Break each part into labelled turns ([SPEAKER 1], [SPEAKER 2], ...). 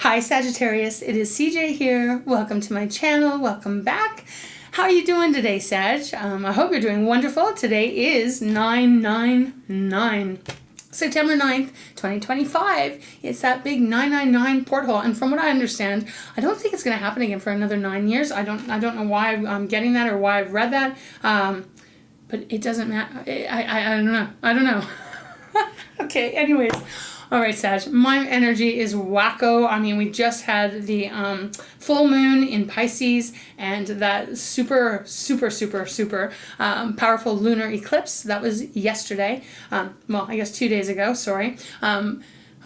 [SPEAKER 1] Hi Sagittarius, it is CJ here. Welcome to my channel. Welcome back. How are you doing today, Sag? I hope you're doing wonderful. Today is 999. September 9th, 2025. It's that big 999 porthole. And from what I understand, I don't think it's going to happen again for another 9 years. I don't know why I'm getting that or why I've read that. But it doesn't matter. I don't know. Okay, anyways. All right, Sag, my energy is wacko. I mean, we just had the full moon in Pisces and that super powerful lunar eclipse. That was yesterday. Well, I guess 2 days ago, sorry.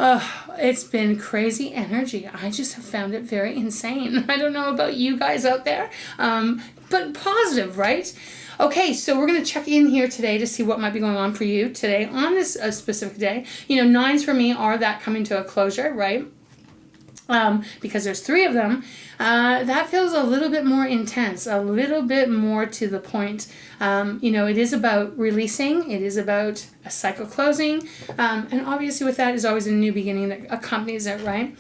[SPEAKER 1] It's been crazy energy. I just have found it very insane. I don't know about you guys out there, but positive, right? Okay, so we're going to check in here today to see what might be going on for you today on this specific day. You know, nines for me are that coming to a closure, right? Because there's 3 of them. That feels a little bit more intense, a little bit more to the point. You know, it is about releasing. It is about a cycle closing. And obviously with that is always a new beginning that accompanies it, right?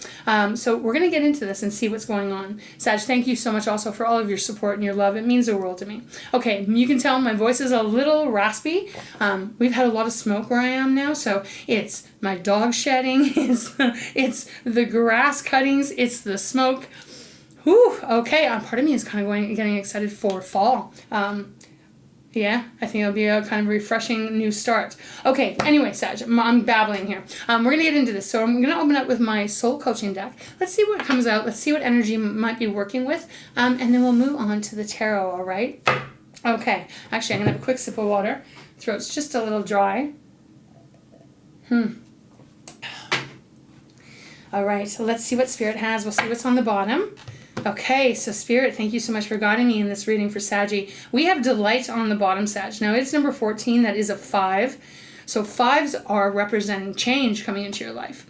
[SPEAKER 1] So we're going to get into this and see what's going on. Sag, thank you so much also for all of your support and your love. It means the world to me. Okay, you can tell my voice is a little raspy. We've had a lot of smoke where I am now, so it's my dog shedding, it's the grass cuttings, it's the smoke. Whew, okay, part of me is kind of getting excited for fall. Yeah, I think it'll be a kind of refreshing new start. Okay, anyway, Sag, I'm babbling here. We're going to get into this. So I'm going to open up with my soul coaching deck. Let's see what comes out. Let's see what energy might be working with. And then we'll move on to the tarot, all right? Okay, actually, I'm going to have a quick sip of water. Throat's just a little dry. All right, so let's see what Spirit has. We'll see what's on the bottom. Okay, so Spirit, thank you so much for guiding me in this reading for Saggy. We have delight on the bottom, Sag. Now, it's number 14. That is a 5. So 5s are representing change coming into your life.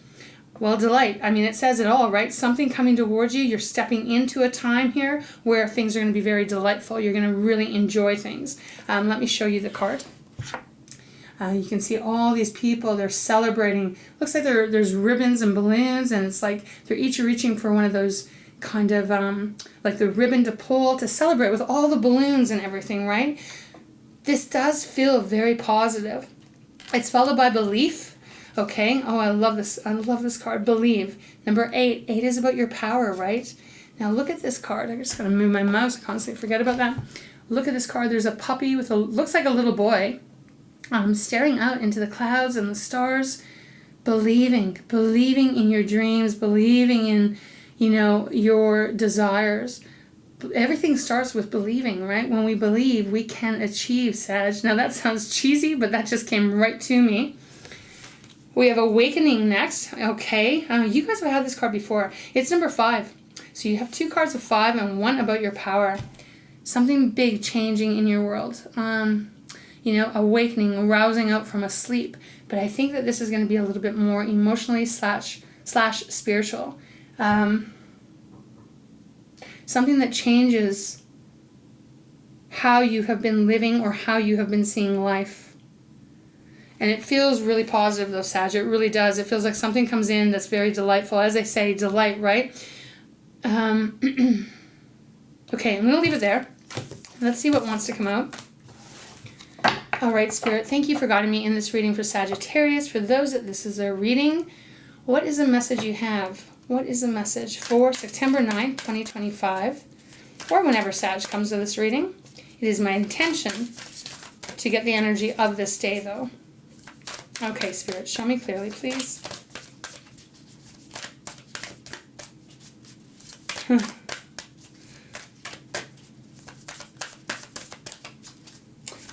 [SPEAKER 1] Well, delight. I mean, it says it all, right? Something coming towards you. You're stepping into a time here where things are going to be very delightful. You're going to really enjoy things. Let me show you the card. You can see all these people, they're celebrating. Looks like there's ribbons and balloons, and it's like they're each reaching for one of those kind of like the ribbon to pull to celebrate with all the balloons and everything, right? This does feel very positive. It's followed by belief. Okay. Oh, I love this. I love this card. Believe. Number 8. 8 is about your power, right? Now look at this card. I'm just going to move my mouse. I constantly forget about that. Look at this card. There's a puppy with looks like a little boy. Staring out into the clouds and the stars, believing in your dreams, believing in, you know, your desires. Everything starts with believing, right? When we believe, we can achieve, Sag. Now that sounds cheesy, but that just came right to me. We have awakening next. Okay, you guys have had this card before. It's number 5. So you have 2 cards of 5 and 1 about your power. Something big changing in your world. You know, awakening, rousing out from a sleep. But I think that this is going to be a little bit more emotionally slash spiritual. Something that changes how you have been living or how you have been seeing life. And it feels really positive though, Sag. It really does. It feels like something comes in that's very delightful. As they say, delight, right? Okay, I'm going to leave it there. Let's see what wants to come out. All right, Spirit, thank you for guiding me in this reading for Sagittarius. For those that this is their reading, what is the message you have? What is the message for September 9th, 2025? Or whenever Sag comes to this reading. It is my intention to get the energy of this day, though. Okay, Spirit, show me clearly, please.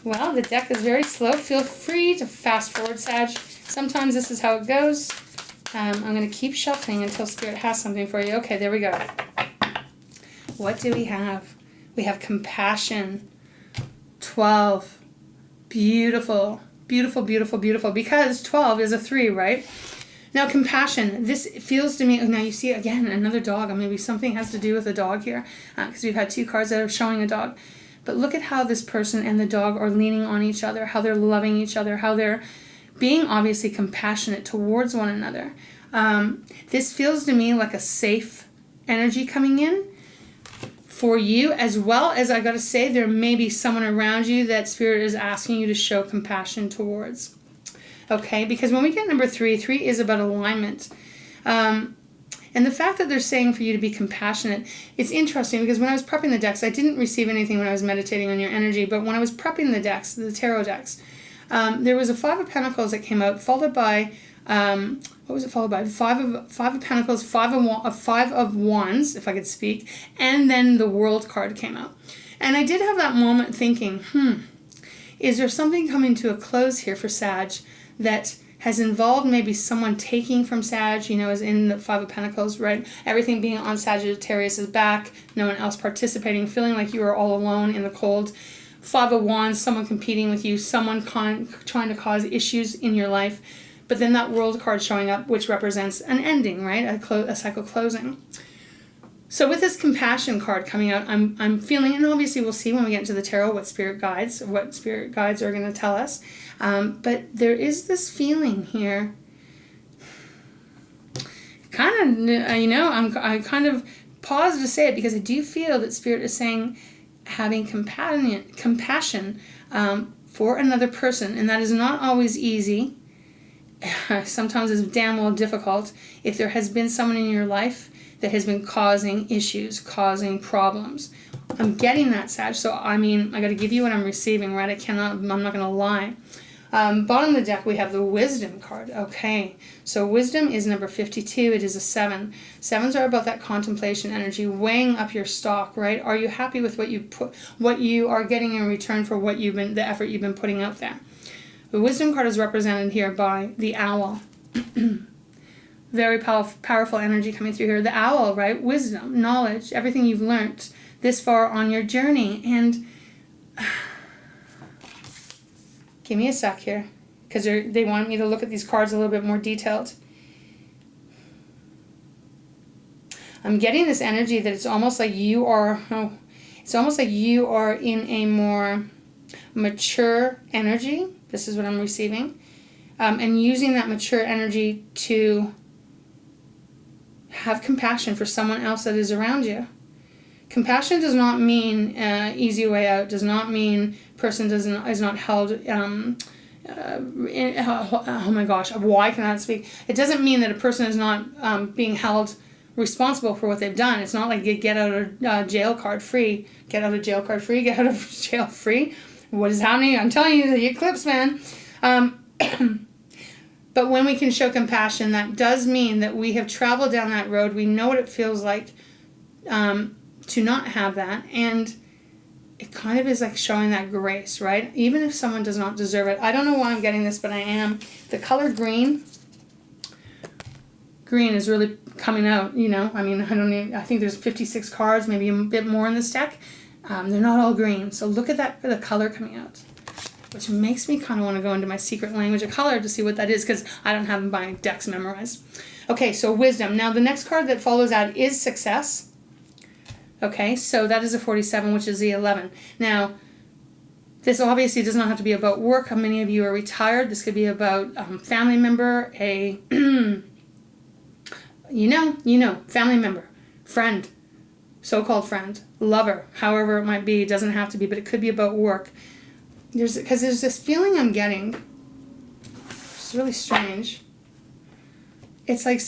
[SPEAKER 1] Well, the deck is very slow. Feel free to fast forward, Sag. Sometimes this is how it goes. I'm going to keep shuffling until Spirit has something for you. Okay, there we go. What do we have? We have compassion. 12. Beautiful. Beautiful, beautiful, beautiful. Because 12 is a 3, right? Now, compassion. This feels to me... Now, you see, again, another dog. Maybe something has to do with a dog here. Because we've had 2 cards that are showing a dog. But look at how this person and the dog are leaning on each other, how they're loving each other, how they're being obviously compassionate towards one another. This feels to me like a safe energy coming in for you, as well as, I gotta say, there may be someone around you that Spirit is asking you to show compassion towards. Okay, because when we get number 3, 3 is about alignment. And the fact that they're saying for you to be compassionate, it's interesting because when I was prepping the decks, I didn't receive anything when I was meditating on your energy, but when I was prepping the decks, the tarot decks, there was a 5 of Pentacles that came out, followed by, what was it followed by? Five of Pentacles, five of Wands, if I could speak, and then the World card came out. And I did have that moment thinking, is there something coming to a close here for Sag that has involved maybe someone taking from Sag, you know, as in the 5 of Pentacles, right? Everything being on Sagittarius' back, no one else participating, feeling like you are all alone in the cold. 5 of Wands, someone competing with you, someone trying to cause issues in your life. But then that World card showing up, which represents an ending, right? A cycle closing. So with this compassion card coming out, I'm feeling, and obviously we'll see when we get into the tarot what spirit guides are going to tell us. But there is this feeling here, kind of, you know, I kind of pause to say it because I do feel that Spirit is saying having compassion for another person, and that is not always easy. Sometimes it's damn well difficult if there has been someone in your life that has been causing issues, causing problems. I'm getting that, Sag. So, I mean, I got to give you what I'm receiving, right? I'm not going to lie. Bottom of the deck, we have the Wisdom card. Okay, so Wisdom is number 52. It is a 7. 7s are about that contemplation energy, weighing up your stock, right? Are you happy with what you are getting in return for the effort you've been putting out there? The Wisdom card is represented here by the Owl. Very powerful energy coming through here. The Owl, right? Wisdom, knowledge, everything you've learned this far on your journey. And give me a sec here, because they want me to look at these cards a little bit more detailed. I'm getting this energy that it's almost like you are in a more mature energy. This is what I'm receiving. And using that mature energy to have compassion for someone else that is around you. Compassion does not mean easy way out, does not mean person is not held, oh my gosh, why can I not speak? It doesn't mean that a person is not being held responsible for what they've done. It's not like get out of jail card free. Get out of jail card free, get out of jail free. What is happening? I'm telling you, the eclipse, man. But when we can show compassion, that does mean that we have traveled down that road. We know what it feels like to not have that. And it kind of is like showing that grace, right? Even if someone does not deserve it. I don't know why I'm getting this, but I am. The color green is really coming out, you know. I mean, I think there's 56 cards, maybe a bit more in this deck. They're not all green. So look at that, the color coming out, which makes me kind of want to go into my secret language of color to see what that is, because I don't have my decks memorized. Okay, so Wisdom. Now the next card that follows out is Success. Okay, so that is a 47, which is the 11. Now, this obviously does not have to be about work. How many of you are retired? This could be about family member, a, you know, family member, friend, so-called friend, lover, however it might be. It doesn't have to be, but it could be about work. Because there's this feeling I'm getting. It's really strange. It's like,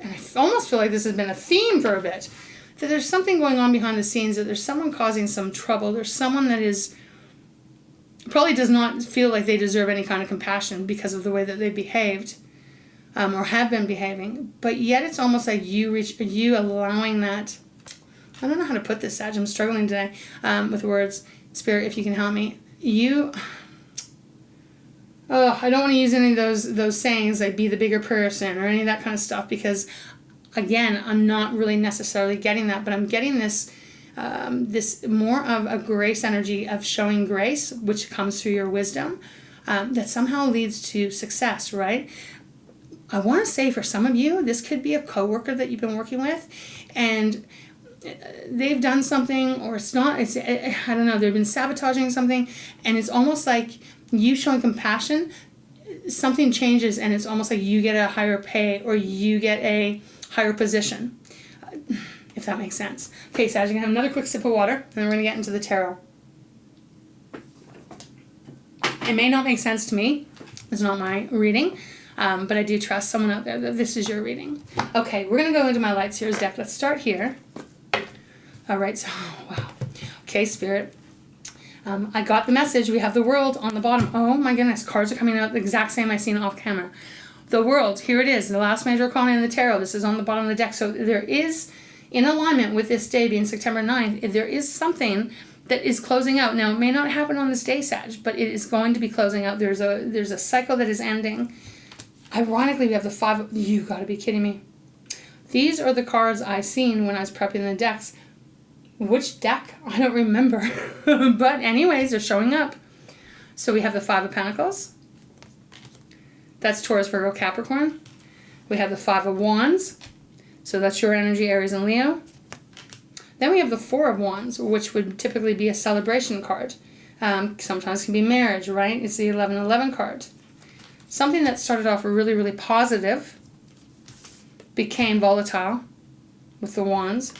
[SPEAKER 1] and I almost feel like this has been a theme for a bit, that there's something going on behind the scenes, that there's someone causing some trouble. There's someone that is probably does not feel like they deserve any kind of compassion because of the way that they behaved or have been behaving. But yet it's almost like you allowing that. I don't know how to put this, Sag. I'm struggling today with words. Spirit, if you can help me. I don't want to use any of those sayings like be the bigger person or any of that kind of stuff, because again, I'm not really necessarily getting that, but I'm getting this more of a grace energy of showing grace, which comes through your wisdom, that somehow leads to success, right? I want to say for some of you, this could be a coworker that you've been working with, and they've done something, or I don't know, they've been sabotaging something, and it's almost like you showing compassion something changes and it's almost like you get a higher pay or you get a higher position, if that makes sense. Okay, Sag, I'm going to have another quick sip of water, and then we're going to get into the tarot. It may not make sense to me. It's not my reading, but I do trust someone out there that this is your reading. Okay, we're going to go into my Light Seers deck. Let's start here. All right, so, wow. Okay, Spirit. I got the message. We have the World on the bottom. Oh my goodness, cards are coming out the exact same I seen off camera. The World, here it is, the last major arcana in the tarot. This is on the bottom of the deck. So there is, in alignment with this day being September 9th, there is something that is closing out. Now, it may not happen on this day, Sag, but it is going to be closing out. There's a cycle that is ending. Ironically, we have the 5. You got to be kidding me. These are the cards I seen when I was prepping the decks. Which deck? I don't remember. But anyways, they're showing up. So we have the 5 of Pentacles. That's Taurus, Virgo, Capricorn. We have the 5 of Wands. So that's your energy, Aries and Leo. Then we have the 4 of Wands, which would typically be a celebration card. Sometimes can be marriage, right? It's the 1111 card. Something that started off really, really positive became volatile with the Wands.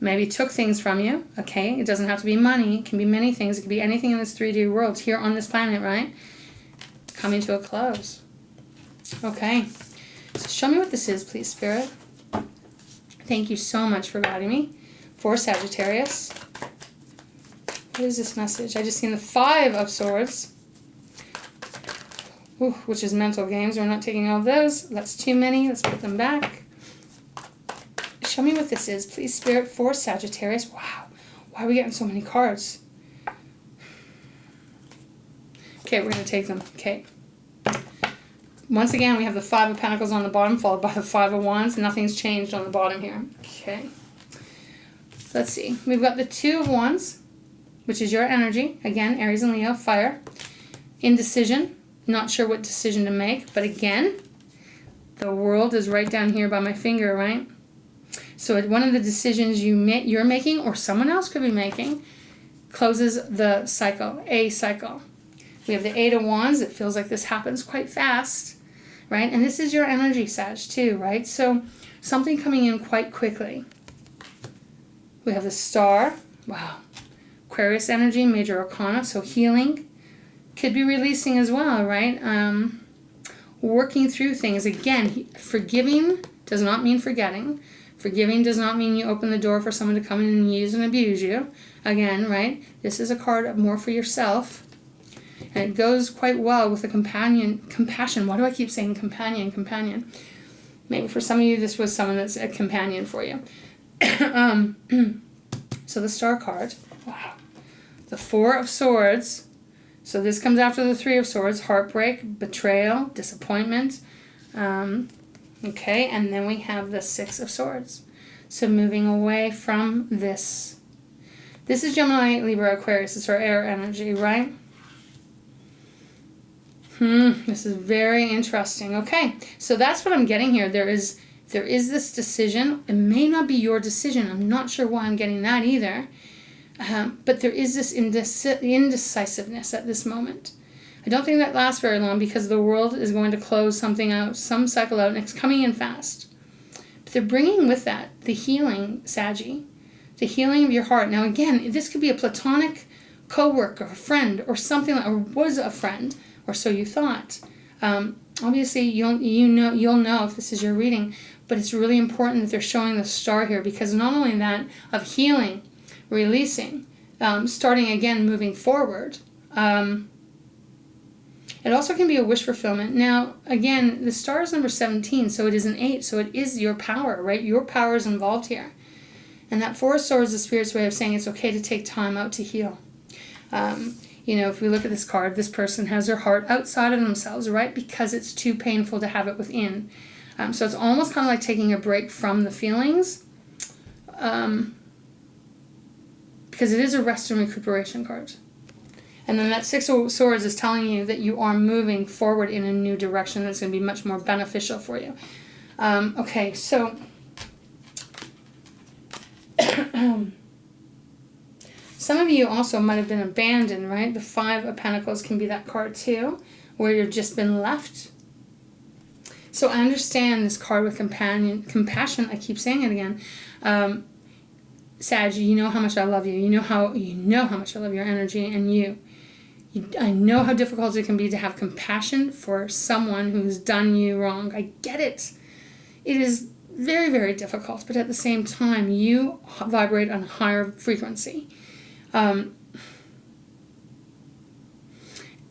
[SPEAKER 1] Maybe took things from you, okay? It doesn't have to be money. It can be many things. It can be anything in this 3D world here on this planet, right? Coming to a close. Okay. So show me what this is, please, Spirit. Thank you so much for guiding me. For Sagittarius. What is this message? I just seen the 5 of Swords. Ooh, which is mental games. We're not taking all of those. That's too many. Let's put them back. Show me what this is, please, Spirit, for Sagittarius. Wow. Why are we getting so many cards? Okay, we're going to take them. Okay. Once again, we have the 5 of Pentacles on the bottom, followed by the 5 of Wands. Nothing's changed on the bottom here. Okay. Let's see. We've got the 2 of Wands, which is your energy. Again, Aries and Leo, fire. Indecision. Not sure what decision to make. But again, the World is right down here by my finger, right? So one of the decisions you're making or someone else could be making closes the cycle, a cycle. We have the 8 of Wands. It feels like this happens quite fast, right? And this is your energy, Sag, too, right? So something coming in quite quickly. We have the Star. Wow. Aquarius energy, major arcana, so healing. Could be releasing as well, right? Working through things. Again, forgiving does not mean forgetting. Forgiving does not mean you open the door for someone to come in and use and abuse you. Again, right? This is a card more for yourself. And it goes quite well with the compassion. Why do I keep saying companion? Maybe for some of you, this was someone that's a companion for you. So the Star card. Wow. The 4 of Swords. So this comes after the 3 of Swords. Heartbreak, betrayal, disappointment. Okay, and then we have the 6 of Swords. So moving away from this. This is Gemini, Libra, Aquarius. It's our air energy, right? This is very interesting. Okay, so that's what I'm getting here. There is this decision. It may not be your decision. I'm not sure why I'm getting that either. But there is this indecisiveness at this moment. I don't think that lasts very long because the World is going to close something out, some cycle out, and it's coming in fast. But they're bringing with that the healing, Saggy, the healing of your heart. Now, again, this could be a platonic co-worker, a friend, or something, or was a friend, or so you thought. Obviously, you'll know if this is your reading, but it's really important that they're showing the Star here because not only that, of healing, releasing, starting again, moving forward. It also can be a wish fulfillment. Now, again, the Star is number 17, so it is an 8, so it is your power, right? Your power is involved here. And that 4 of Swords is the Spirit's way of saying it's okay to take time out to heal. If we look at this card, this person has their heart outside of themselves, right? Because it's too painful to have it within. So it's almost kind of like taking a break from the feelings. Because it is a rest and recuperation card. And then that 6 of Swords is telling you that you are moving forward in a new direction that's going to be much more beneficial for you. Okay, Some of you also might have been abandoned, right? The Five of Pentacles can be that card too, where you've just been left. So I understand this card with compassion. I keep saying it again. Sag, you know how much I love you. You know how much I love your energy and I know how difficult it can be to have compassion for someone who's done you wrong. I get it. It is very, very difficult, but at the same time, you vibrate on a higher frequency. And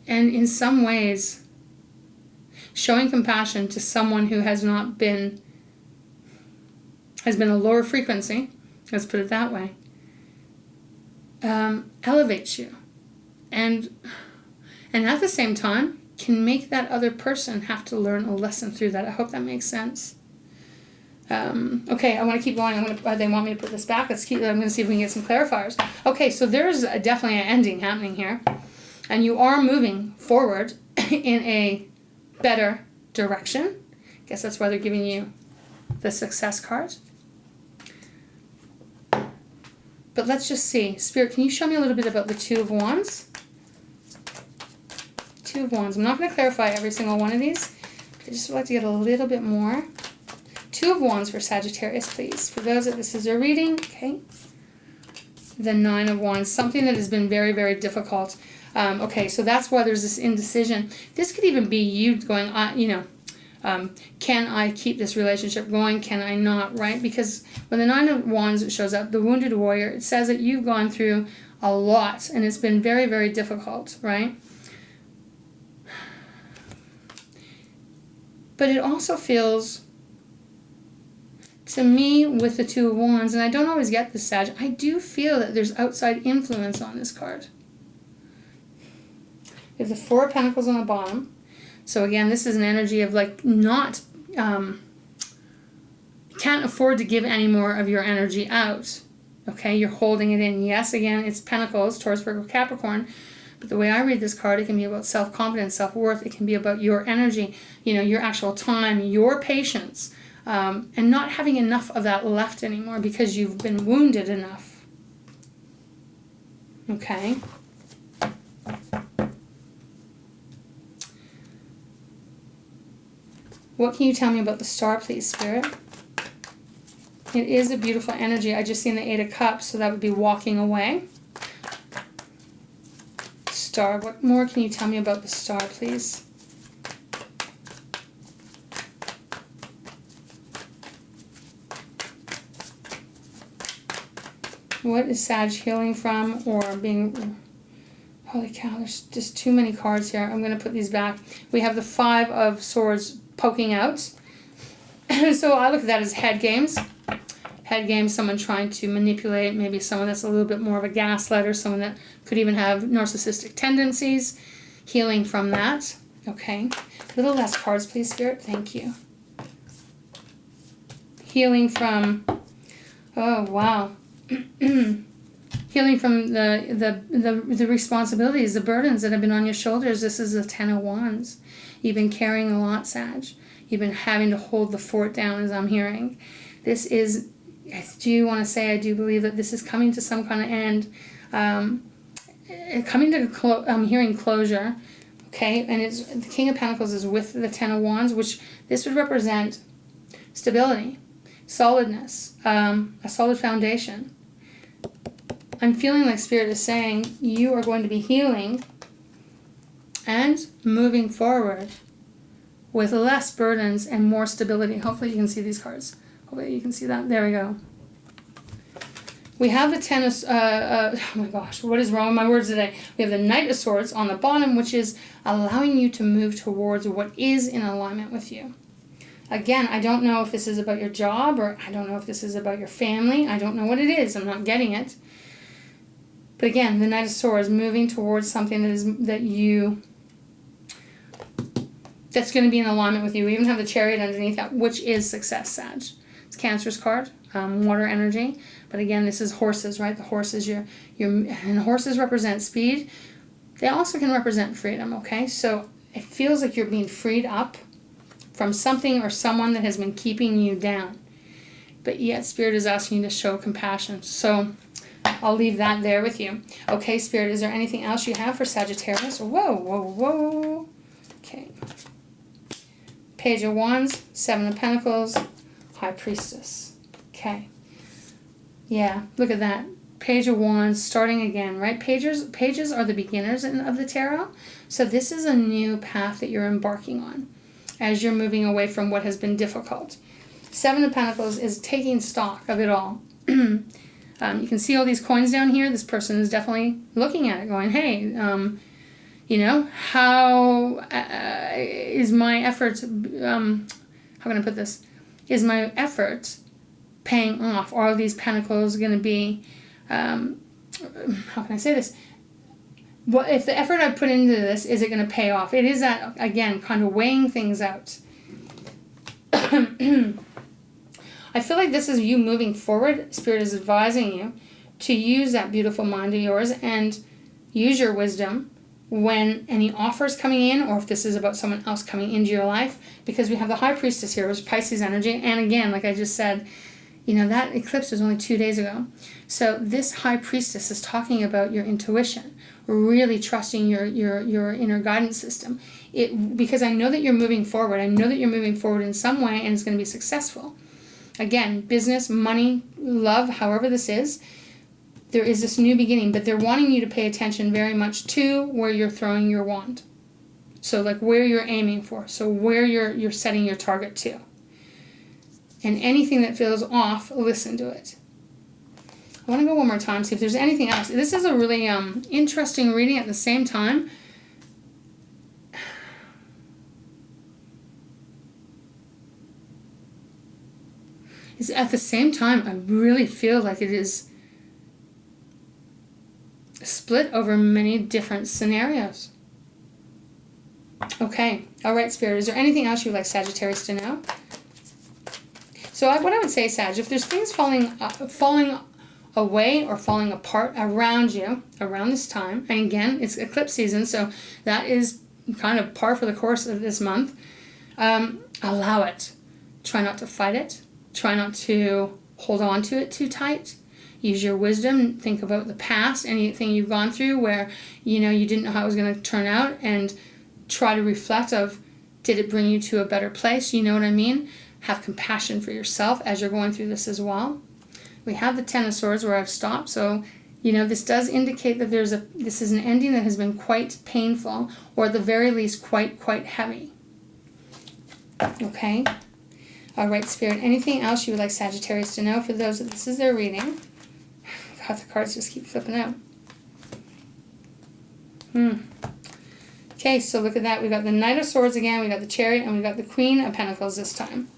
[SPEAKER 1] in some ways, showing compassion to someone who has a lower frequency, let's put it that way, elevates you. And at the same time, can make that other person have to learn a lesson through that. I hope that makes sense. Okay, I want to keep going. They want me to put this back. I'm going to see if we can get some clarifiers. Okay, so there's definitely an ending happening here. And you are moving forward in a better direction. I guess that's why they're giving you the Success card. But let's just see. Spirit, can you show me a little bit about the Two of Wands? Two of Wands. I'm not going to clarify every single one of these. I just would like to get a little bit more. Two of Wands for Sagittarius, please. For those that this is their reading, okay. The Nine of Wands. Something that has been very, very difficult. Okay, so that's why there's this indecision. This could even be you going, can I keep this relationship going? Can I not, right? Because when the Nine of Wands shows up, the Wounded Warrior, it says that you've gone through a lot and it's been very, very difficult, right? But it also feels, to me, with the Two of Wands, and I don't always get this, Sag, I do feel that there's outside influence on this card. We have the Four of Pentacles on the bottom. So again, this is an energy of not, can't afford to give any more of your energy out. Okay, you're holding it in. Yes, again, it's Pentacles, Taurus, Virgo, Capricorn. But the way I read this card, it can be about self-confidence, self-worth. It can be about your energy, your actual time, your patience, and not having enough of that left anymore because you've been wounded enough. Okay. What can you tell me about the Star, please, Spirit? It is a beautiful energy. I just seen the Eight of Cups, so that would be walking away. Star, what more can you tell me about the Star, please? What is Sag healing from or being... Holy cow, there's just too many cards here. I'm going to put these back. We have the Five of Swords poking out. So I look at that as head games. Head games, someone trying to manipulate, maybe someone that's a little bit more of a gaslighter, someone that could even have narcissistic tendencies. Healing from that. Okay. A little less cards, please, Spirit. Thank you. Healing from... Oh, wow. Healing from the responsibilities, the burdens that have been on your shoulders. This is the Ten of Wands. You've been carrying a lot, Sag. You've been having to hold the fort down, as I'm hearing. This is, I do want to say, I do believe that this is coming to some kind of end. Coming to, I'm hearing closure. Okay, and it's the King of Pentacles is with the Ten of Wands, which this would represent stability, solidness, a solid foundation. I'm feeling like Spirit is saying you are going to be healing and moving forward with less burdens and more stability. Hopefully you can see these cards. Hopefully you can see that. There we go. We have the Ten of... oh my gosh, what is wrong with my words today? We have the Knight of Swords on the bottom, which is allowing you to move towards what is in alignment with you. Again, I don't know if this is about your job, or I don't know if this is about your family. I don't know what it is. I'm not getting it. But again, the Knight of Swords moving towards something that's going to be in alignment with you. We even have the Chariot underneath that, which is success, Sag. It's Cancer's card, water energy. But again, this is horses, right? The horses, and horses represent speed. They also can represent freedom, okay? So it feels like you're being freed up from something or someone that has been keeping you down. But yet Spirit is asking you to show compassion. So I'll leave that there with you. Okay, Spirit, is there anything else you have for Sagittarius? Whoa, whoa, whoa. Okay. Page of Wands, Seven of Pentacles, High Priestess. Okay. Yeah, look at that. Page of Wands, starting again, right? Pages are the beginners of the tarot. So this is a new path that you're embarking on as you're moving away from what has been difficult. Seven of Pentacles is taking stock of it all. You can see all these coins down here. This person is definitely looking at it going, hey, you know, how is my effort, how can I put this? Is my effort paying off? Are these pentacles going to be, how can I say this? Well, if the effort I put into this, is it going to pay off? It is that, again, kind of weighing things out. I feel like this is you moving forward. Spirit is advising you to use that beautiful mind of yours and use your wisdom when any offers coming in, or if this is about someone else coming into your life, because we have the High Priestess here, which is Pisces energy. And again, like I just said, you know, that eclipse was only 2 days ago. So this High Priestess is talking about your intuition, really trusting your inner guidance system. Because I know that you're moving forward. I know that you're moving forward in some way, and it's going to be successful. Again, business, money, love, however this is, there is this new beginning, but they're wanting you to pay attention very much to where you're throwing your wand. So like where you're aiming for. So where you're setting your target to. And anything that feels off, listen to it. I want to go one more time, see if there's anything else. This is a really interesting reading at the same time. At the same time, I really feel like it is split over many different scenarios. Okay. All right, Spirit. Is there anything else you'd like Sagittarius to know? So what I would say, Sag, if there's things falling away or falling apart around you around this time, and again, it's eclipse season, so that is kind of par for the course of this month, allow it. Try not to fight it. Try not to hold on to it too tight. Use your wisdom. Think about the past, anything you've gone through where, you know, you didn't know how it was going to turn out, and try to reflect of, did it bring you to a better place? You know what I mean? Have compassion for yourself as you're going through this as well. We have the Ten of Swords where I've stopped, so, you know, this does indicate that this is an ending that has been quite painful, or at the very least quite heavy. Okay? All right, Spirit. Anything else you would like Sagittarius to know for those that this is their reading? God, the cards just keep flipping out. Okay, so look at that. We got the Knight of Swords again. We got the Chariot, and we got the Queen of Pentacles this time,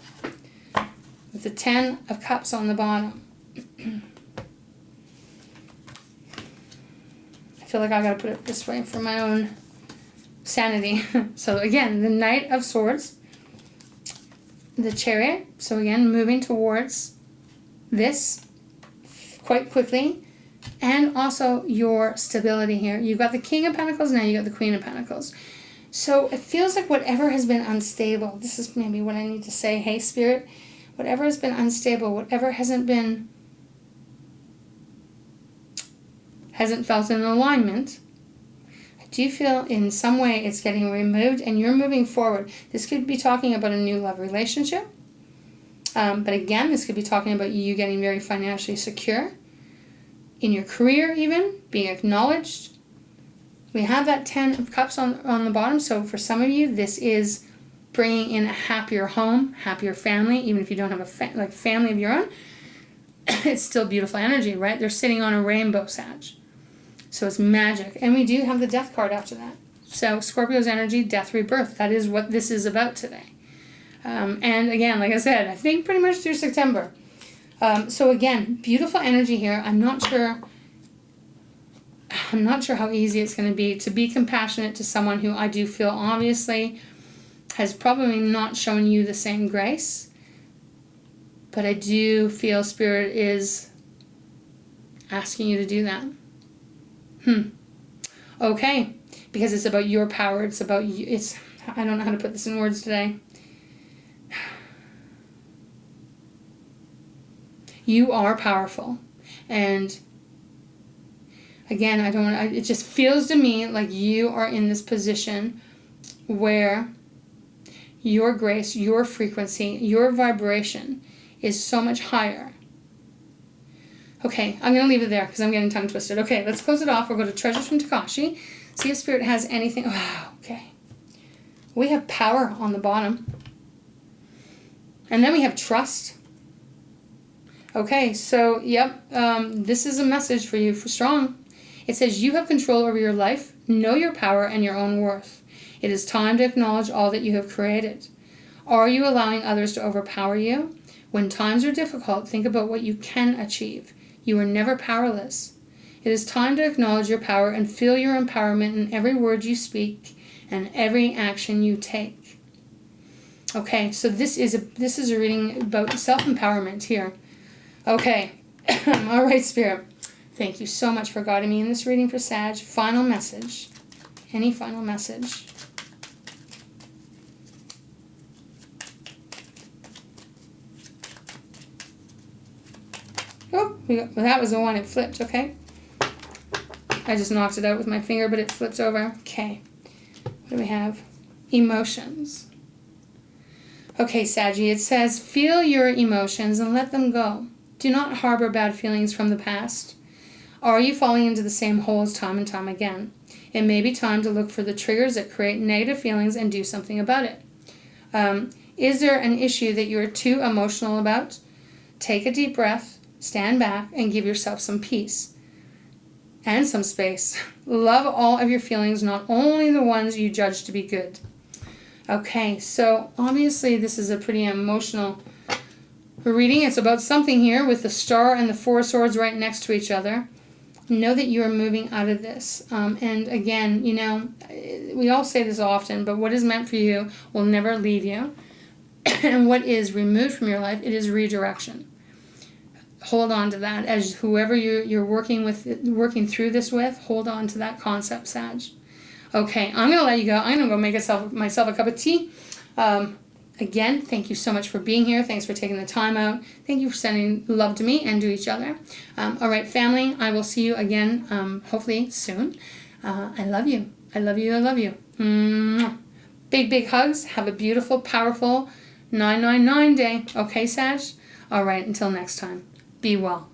[SPEAKER 1] with the 10 of Cups on the bottom. I feel like I gotta put it this way for my own sanity. So again, the Knight of Swords, the Chariot, so again, moving towards this quite quickly, and also your stability here. You've got the King of Pentacles, now you got the Queen of Pentacles. So it feels like whatever has been unstable, this is maybe what I need to say, hey Spirit, whatever has been unstable, whatever hasn't felt in alignment, I do feel in some way it's getting removed and you're moving forward. This could be talking about a new love relationship. But again, this could be talking about you getting very financially secure. In your career even, being acknowledged. We have that 10 of Cups on the bottom. So for some of you, this is bringing in a happier home, happier family. Even if you don't have a family of your own, it's still beautiful energy, right? They're sitting on a rainbow, Sag. So it's magic. And we do have the Death card after that. So Scorpio's energy, death, rebirth. That is what this is about today. And again, like I said, I think pretty much through September. So again, beautiful energy here. I'm not sure how easy it's going to be compassionate to someone who I do feel obviously has probably not shown you the same grace. But I do feel Spirit is asking you to do that. Okay. Because it's about your power. It's about you. I don't know how to put this in words today. You are powerful, and Again, it just feels to me like you are in this position where your grace, your frequency, your vibration is so much higher. Okay, I'm going to leave it there because I'm getting tongue twisted. Okay, let's close it off. We'll go to Treasures from Takashi. See if Spirit has anything. Oh, okay. We have power on the bottom. And then we have trust. Okay, so, yep, this is a message for you for strong. It says, you have control over your life, know your power and your own worth. It is time to acknowledge all that you have created. Are you allowing others to overpower you? When times are difficult, think about what you can achieve. You are never powerless. It is time to acknowledge your power and feel your empowerment in every word you speak and every action you take. Okay, so this is a reading about self-empowerment here. Okay, all right, Spirit. Thank you so much for guiding me in this reading for Sag. Final message. Any final message? Oh, well, that was the one. It flipped, okay? I just knocked it out with my finger, but it flips over. Okay. What do we have? Emotions. Okay, Saggy, it says, feel your emotions and let them go. Do not harbor bad feelings from the past. Are you falling into the same holes time and time again? It may be time to look for the triggers that create negative feelings and do something about it. Is there an issue that you're too emotional about? Take a deep breath, stand back, and give yourself some peace and some space. Love all of your feelings, not only the ones you judge to be good. Okay, so obviously this is a pretty emotional reading. It's about something here with the Star and the Four of Swords right next to each other. Know that you are moving out of this. And again, you know, we all say this often, but what is meant for you will never leave you. And what is removed from your life, it is redirection. Hold on to that. As whoever you're working through this with, hold on to that concept, Sag. Okay, I'm going to let you go. I'm going to go make myself a cup of tea. Again, thank you so much for being here. Thanks for taking the time out. Thank you for sending love to me and to each other. All right, family, I will see you again, hopefully soon. I love you. I love you. I love you. Mwah. Big, big hugs. Have a beautiful, powerful 999 day. Okay, Sag? All right, until next time. Be well.